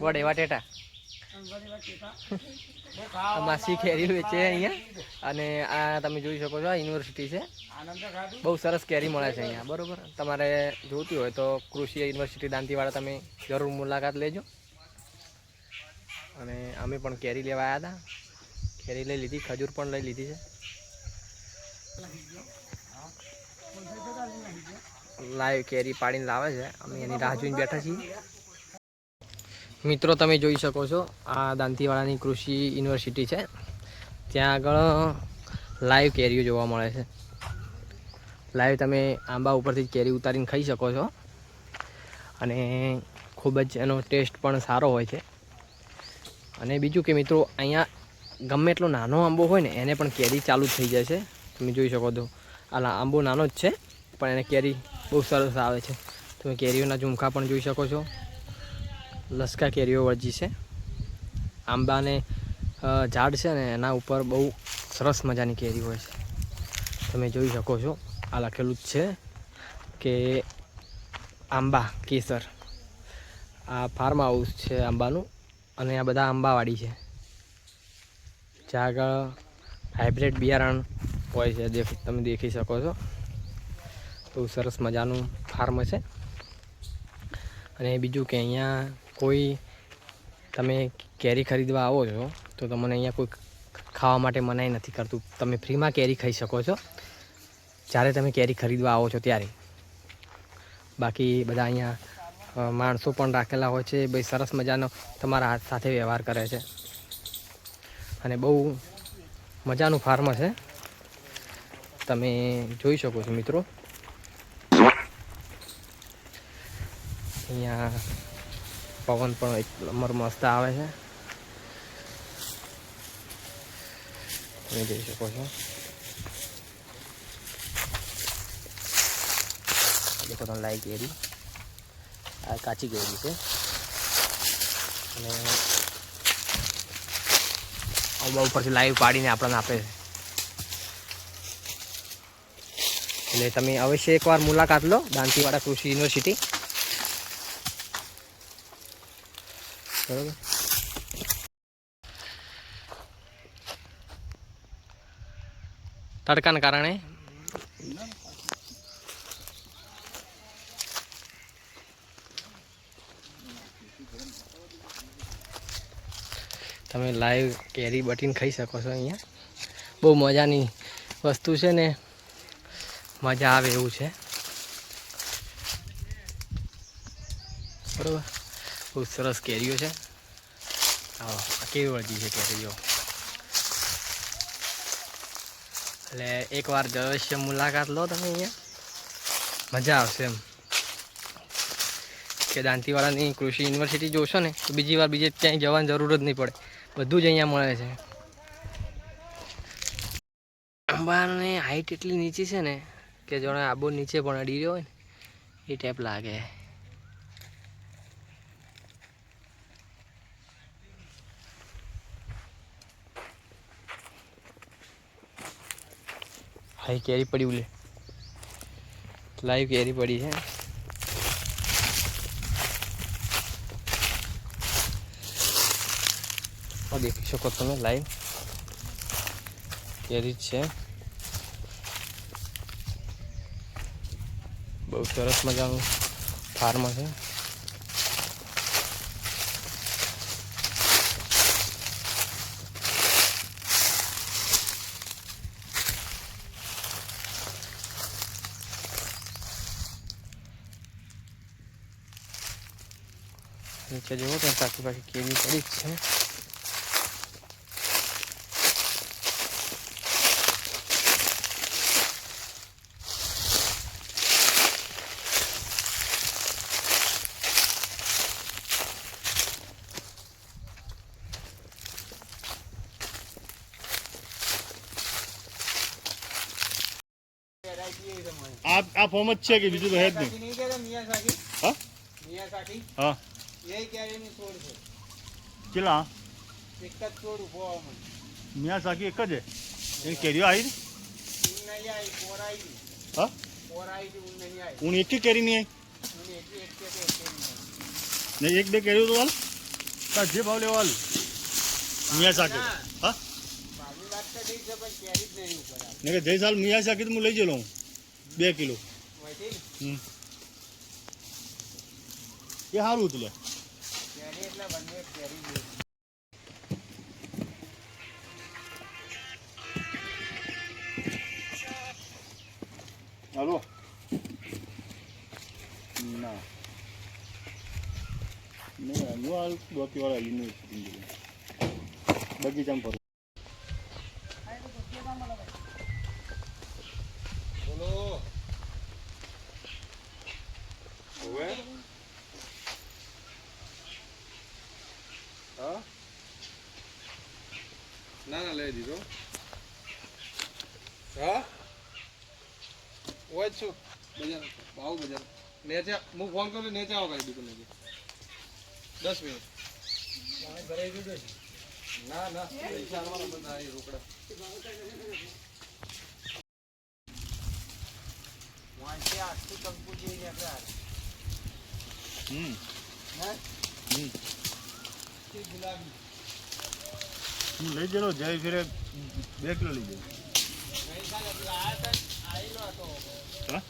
વડે વાટેટા માસી કેરી વેચે અહીંયા અને આ તમે જોઈ શકો છો યુનિવર્સિટી છે બહુ સરસ કેરી મળે છે અહીંયા બરોબર તમારે જોતી હોય તો કૃષિ યુનિવર્સિટી દાંતીવાડા તમે જરૂર મુલાકાત લેજો અને અમે પણ કેરી લેવા આવ્યા હતા કેરી લઈ લીધી ખજૂર પણ લઈ લીધી છે લાઈવ કેરી પાડીને લાવે છે અમે એની રાહ જોઈને બેઠા છીએ મિત્રો તમે જોઈ શકો છો આ દાંતીવાડાની કૃષિ યુનિવર્સિટી છે ત્યાં આગળ લાઈવ કેરીઓ જોવા મળે છે લાઈવ તમે આંબા ઉપરથી કેરી ઉતારીને ખાઈ શકો છો અને ખૂબ જ એનો ટેસ્ટ પણ સારો હોય છે અને બીજું કે મિત્રો અહીંયા ગમે એટલો નાનો આંબો હોય ને એને પણ કેરી ચાલુ થઈ જાય છે તમે જોઈ શકો છો આ આંબો નાનો જ છે પણ એને કેરી બહુ સરસ આવે છે તમે કેરીઓના ઝુમખા પણ જોઈ શકો છો લસકા કેરીઓ વળજી છે આંબાને ઝાડ છે ને એના ઉપર બહુ સરસ મજાની કેરી હોય છે તમે જોઈ શકો છો આ લખેલું જ છે કે આંબા કેસર આ ફાર્મ હાઉસ છે આંબાનું અને આ બધા આંબાવાડી છે જ્યાં આગળ હાઇબ્રિડ બિયારણ હોય છે તમે દેખી શકો છો બહુ સરસ મજાનું ફાર્મ છે અને બીજું કે અહીંયા કોઈ તમે કેરી ખરીદવા આવો છો તો તમને અહીંયા કોઈ ખાવા માટે મનાઈ નથી કરતું તમે ફ્રીમાં કેરી ખાઈ શકો છો જ્યારે તમે કેરી ખરીદવા આવો છો ત્યારે બાકી બધા અહીંયા માણસો પણ રાખેલા હોય છે ભાઈ સરસ મજાનો તમારા હાથ સાથે વ્યવહાર કરે છે અને બહુ મજાનું ફાર્મ છે તમે જોઈ શકો છો મિત્રો અહીંયા પવન પણ એક નંબર મસ્ત આવે છે તમે જોઈ શકો છો દેખો તમે લાઈ કેરી આ કાચી કેરી છે અને આંબા ઉપરથી લાઈવ પાડીને આપણને આપે છે એટલે તમે અવશ્ય એકવાર મુલાકાત લો દાંતીવાડા કૃષિ યુનિવર્સિટી બરોબર તડકાના કારણે તમે લાઈવ કેરી બટીને ખાઈ શકો છો અહીંયા બહુ મજાની વસ્તુ છે ને મજા આવે એવું છે બરાબર બહુ સરસ કેરીઓ છે આવો કેવી વળગી છે કેરીઓ એટલે એકવાર અવશ્ય મુલાકાત લો તમે અહીંયા મજા આવશે એમ કે દાંતીવાડાની કૃષિ યુનિવર્સિટી જોશો ને તો બીજી વાર બીજે ક્યાંય જવાની જરૂર જ નહીં પડે બધું જ અહીંયા મળે છે આંબાની હાઈટ એટલી નીચી છે ને કે જાણે આંબો નીચે પણ અડી રહ્યો હોય ને એ ટાઈપ લાગે હાઈ કેરી પડી ઉલે લાઈવ કેરી પડી છે દેખી શકો તમે લાઈવ કેરી છે બહુ સરસ મજાનું ફાર્મ છે નીચે જુઓ તો પાછી પાછી કેરી પડી જ છે આ ફોર્મ જ છે કે બીજું તો હે જ નહીં હા હા કેટલા મિયા સાકી એક જ હે એની કેરીઓ આવી હા હું એક કેરી નહીં આવી નહીં એક બે કેરીઓ તો હાલ તાર જે ભાવ લેવા હાલ મિયા સાકે હા ને કે જય સાલ મિયા સાકે તો હું લઈ જલો 2 કિલો એ સારું હતું લે હાલો ના નહીં હું હાલ ડોકીવાળા યુનિવર્સિટી બગીચામાં ફરું બોલો હવે હા ના લઈ દીધો હા હોય જ છું બજાર આવું બજાર નેચા હું ફોન કરું નેચા આવો કઈ દુકાન 10 મિનિટ ના ના પૈસા આવવાના બધા અહીં રોકડા હું લઈ ગયેલો જય ફેરે 2 કિલો લઈ ગયો હા